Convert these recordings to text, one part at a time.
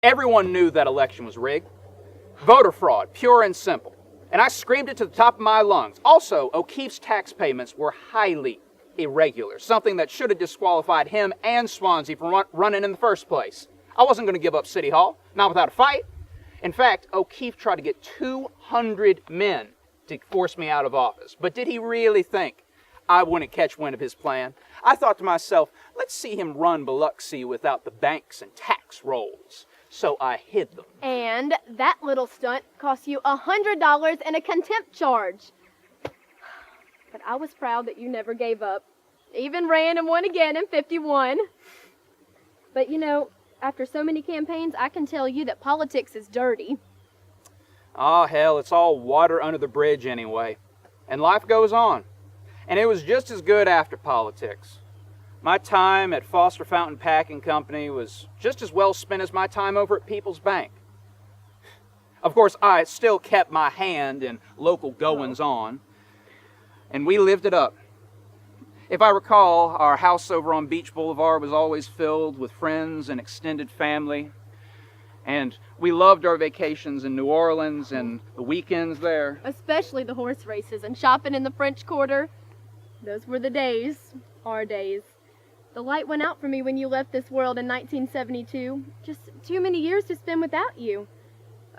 Everyone knew that election was rigged. Voter fraud, pure and simple. And I screamed it to the top of my lungs. Also, O'Keefe's tax payments were highly irregular, something that should have disqualified him and Swansea from running in the first place. I wasn't going to give up City Hall, not without a fight. In fact, O'Keefe tried to get 200 men to force me out of office. But did he really think I wouldn't catch wind of his plan? I thought to myself, let's see him run Biloxi without the banks and tax rolls. So I hid them. And that little stunt cost you $100 and a contempt charge. But I was proud that you never gave up. Even ran and won again in '51. But you know, after so many campaigns, I can tell you that politics is dirty. Oh, hell, it's all water under the bridge anyway. And life goes on. And it was just as good after politics. My time at Foster Fountain Packing Company was just as well spent as my time over at People's Bank. Of course, I still kept my hand in local goings-on, and we lived it up. If I recall, our house over on Beach Boulevard was always filled with friends and extended family, and we loved our vacations in New Orleans and the weekends there. Especially the horse races and shopping in the French Quarter. Those were the days, our days. The light went out for me when you left this world in 1972. Just too many years to spend without you.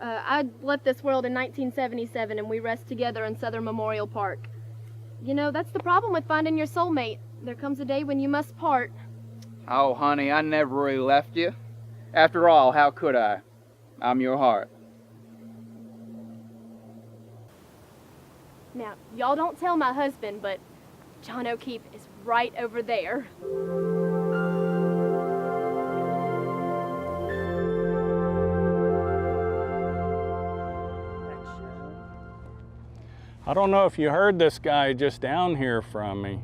I left this world in 1977 and we rest together in Southern Memorial Park. You know, that's the problem with finding your soulmate. There comes a day when you must part. Oh, honey, I never really left you. After all, how could I? I'm your heart. Now, y'all don't tell my husband, but John O'Keefe is right over there. I don't know if you heard this guy just down here from me.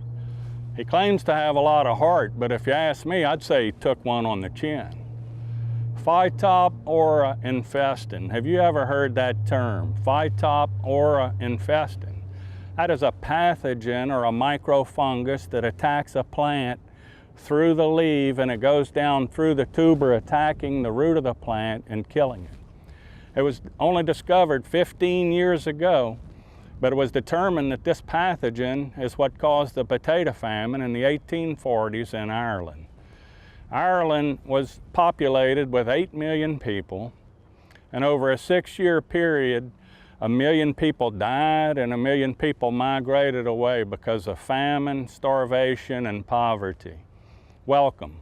He claims to have a lot of heart, but if you ask me, I'd say he took one on the chin. Phytop aura infestin. Have you ever heard that term? Phytop aura infestin. That is a pathogen or a microfungus that attacks a plant through the leaf, and it goes down through the tuber, attacking the root of the plant and killing it. It was only discovered 15 years ago, but it was determined that this pathogen is what caused the potato famine in the 1840s in Ireland. Ireland was populated with 8 million people, and over a 6-year period, 1 million people died and 1 million people migrated away because of famine, starvation, and poverty. Welcome.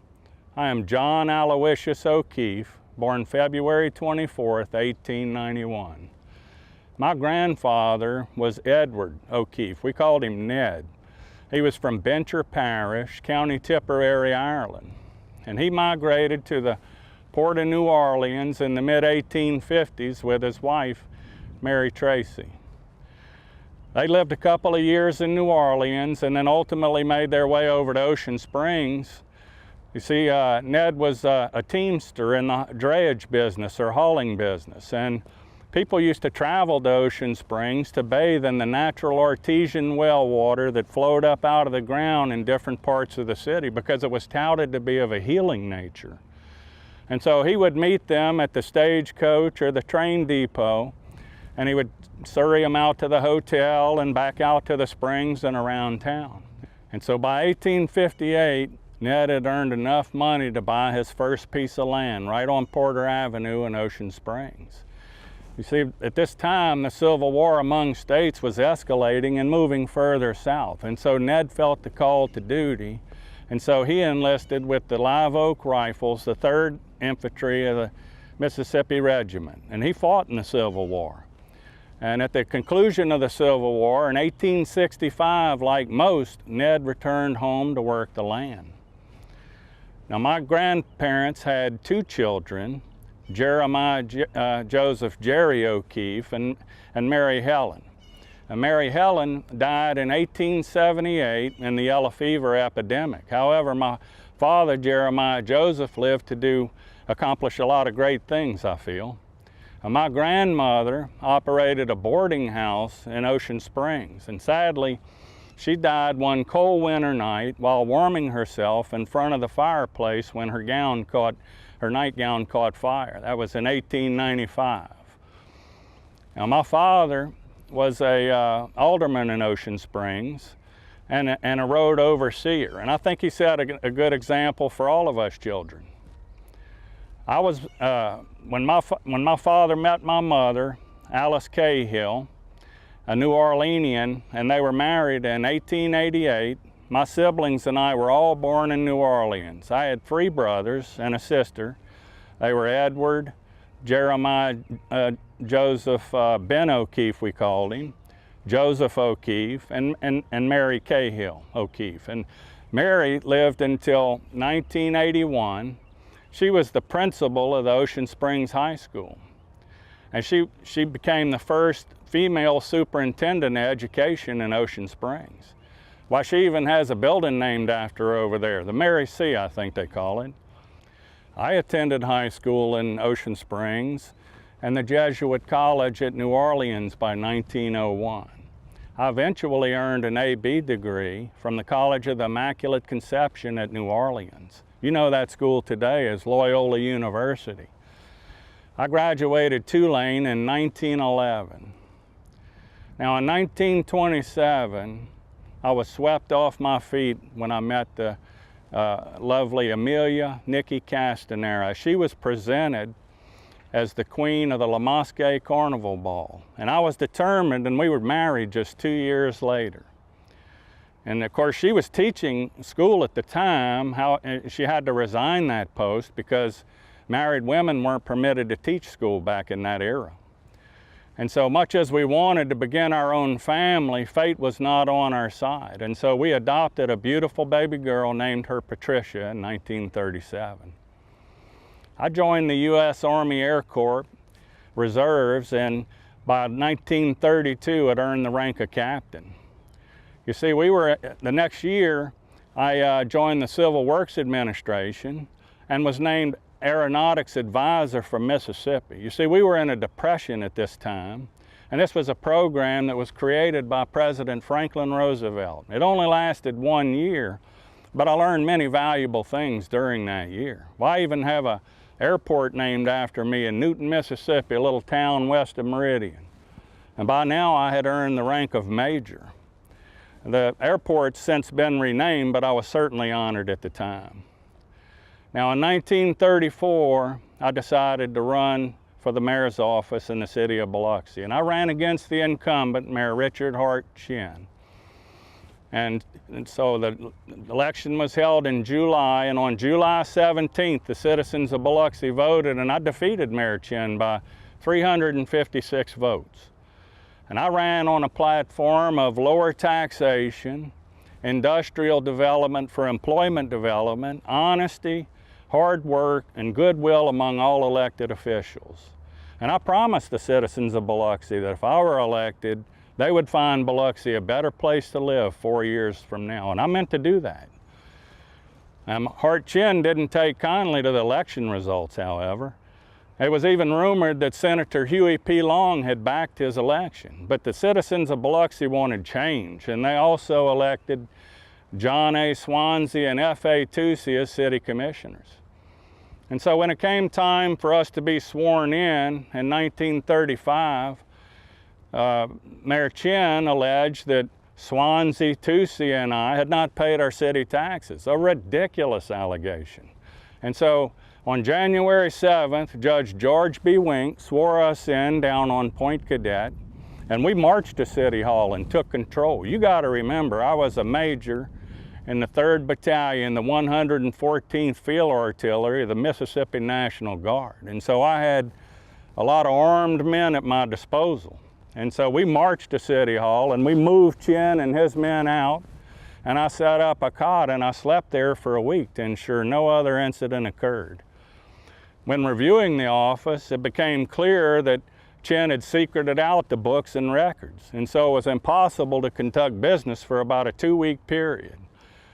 I am John Aloysius O'Keefe, born February 24th, 1891. My grandfather was Edward O'Keefe. We called him Ned. He was from Bencher Parish, County Tipperary, Ireland. And he migrated to the Port of New Orleans in the mid-1850s with his wife, Mary Tracy. They lived a couple of years in New Orleans and then ultimately made their way over to Ocean Springs. You see, Ned was a teamster in the drayage business or hauling business, and people used to travel to Ocean Springs to bathe in the natural artesian well water that flowed up out of the ground in different parts of the city because it was touted to be of a healing nature. And so he would meet them at the stagecoach or the train depot, and he would surrey them out to the hotel and back out to the springs and around town. And so by 1858, Ned had earned enough money to buy his first piece of land right on Porter Avenue in Ocean Springs. You see, at this time, the Civil War among states was escalating and moving further south, and so Ned felt the call to duty, and so he enlisted with the Live Oak Rifles, the 3rd Infantry of the Mississippi Regiment, and he fought in the Civil War. And at the conclusion of the Civil War in 1865, like most, Ned returned home to work the land. Now, my grandparents had 2 children, Jeremiah Joseph Jerry O'Keefe and Mary Helen. Mary Helen died in 1878 in the yellow fever epidemic. However, my father, Jeremiah Joseph, lived to accomplish a lot of great things, I feel. My grandmother operated a boarding house in Ocean Springs, and sadly, she died one cold winter night while warming herself in front of the fireplace when her nightgown caught fire. That was in 1895. Now, my father was a alderman in Ocean Springs and a road overseer, and I think he set a good example for all of us children. I was when my father met my mother, Alice Cahill, a New Orleanian, and they were married in 1888. My siblings and I were all born in New Orleans. I had 3 brothers and a sister. They were Edward, Jeremiah Joseph Ben O'Keefe, we called him, Joseph O'Keefe, and Mary Cahill O'Keefe. And Mary lived until 1981. She was the principal of the Ocean Springs High School. And she became the first female superintendent of education in Ocean Springs. Why, she even has a building named after her over there, the Mary C, I think they call it. I attended high school in Ocean Springs and the Jesuit College at New Orleans by 1901. I eventually earned an A.B. degree from the College of the Immaculate Conception at New Orleans. You know that school today as Loyola University. I graduated Tulane in 1911. Now, in 1927, I was swept off my feet when I met the lovely Amelia Nikki Castanera. She was presented as the queen of the La Mosque Carnival Ball. And I was determined, and we were married just 2 years later. And of course, she was teaching school at the time. She had to resign that post because married women weren't permitted to teach school back in that era. And so much as we wanted to begin our own family, fate was not on our side. And so we adopted a beautiful baby girl, named her Patricia, in 1937. I joined the U.S. Army Air Corps Reserves, and by 1932 had earned the rank of captain. You see, the next year, I joined the Civil Works Administration and was named Aeronautics Advisor for Mississippi. You see, we were in a depression at this time, and this was a program that was created by President Franklin Roosevelt. It only lasted 1 year, but I learned many valuable things during that year. Well, I even have an airport named after me in Newton, Mississippi, a little town west of Meridian. And by now I had earned the rank of Major. The airport's since been renamed, but I was certainly honored at the time. Now, in 1934, I decided to run for the mayor's office in the city of Biloxi, and I ran against the incumbent, Mayor Richard Hart Chin. And so the election was held in July, and on July 17th, the citizens of Biloxi voted, and I defeated Mayor Chin by 356 votes. And I ran on a platform of lower taxation, industrial development for employment development, honesty, hard work, and goodwill among all elected officials. And I promised the citizens of Biloxi that if I were elected, they would find Biloxi a better place to live 4 years from now, and I meant to do that. Hart Chin didn't take kindly to the election results, however. It was even rumored that Senator Huey P. Long had backed his election, but the citizens of Biloxi wanted change, and they also elected John A. Swansea and F.A. Toucey as city commissioners. And so when it came time for us to be sworn in 1935, Mayor Chin alleged that Swansea, Toucey, and I had not paid our city taxes. A ridiculous allegation. And so on January 7th, Judge George B. Wink swore us in down on Point Cadet, and we marched to City Hall and took control. You got to remember, I was a major in the 3rd Battalion, the 114th Field Artillery of the Mississippi National Guard. And so I had a lot of armed men at my disposal. And so we marched to City Hall and we moved Chin and his men out, and I set up a cot and I slept there for a week to ensure no other incident occurred. When reviewing the office, it became clear that Chin had secreted out the books and records, and so it was impossible to conduct business for about a 2-week period,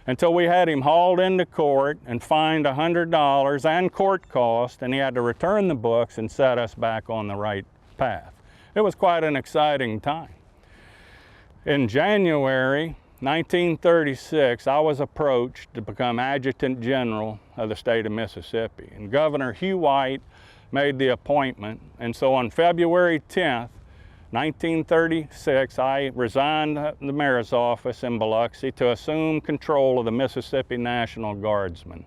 until we had him hauled into court and fined $100 and court costs, and he had to return the books and set us back on the right path. It was quite an exciting time. In January 1936, I was approached to become Adjutant General of the state of Mississippi, and Governor Hugh White made the appointment, and so on February 10th, 1936, I resigned the mayor's office in Biloxi to assume control of the Mississippi National Guardsmen.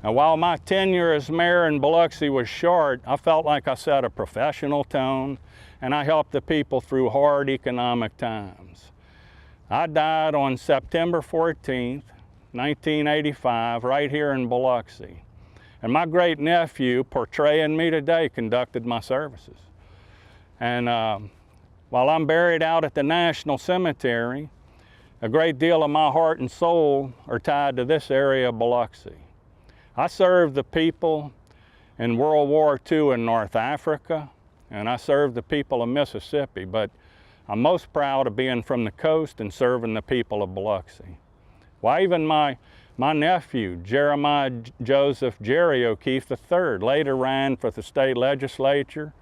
Now, while my tenure as mayor in Biloxi was short, I felt like I set a professional tone, and I helped the people through hard economic times. I died on September 14th, 1985, right here in Biloxi. And my great-nephew, portraying me today, conducted my services. And while I'm buried out at the National Cemetery, a great deal of my heart and soul are tied to this area of Biloxi. I served the people in World War II in North Africa, and I served the people of Mississippi, but I'm most proud of being from the coast and serving the people of Biloxi. Why, even my nephew, Jeremiah Joseph Jerry O'Keefe III, later ran for the state legislature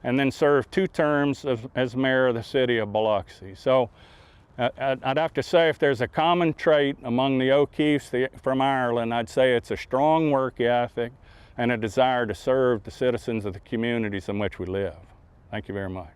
and then served 2 terms as mayor of the city of Biloxi. So I'd have to say, if there's a common trait among the O'Keefes from Ireland, I'd say it's a strong work ethic and a desire to serve the citizens of the communities in which we live. Thank you very much.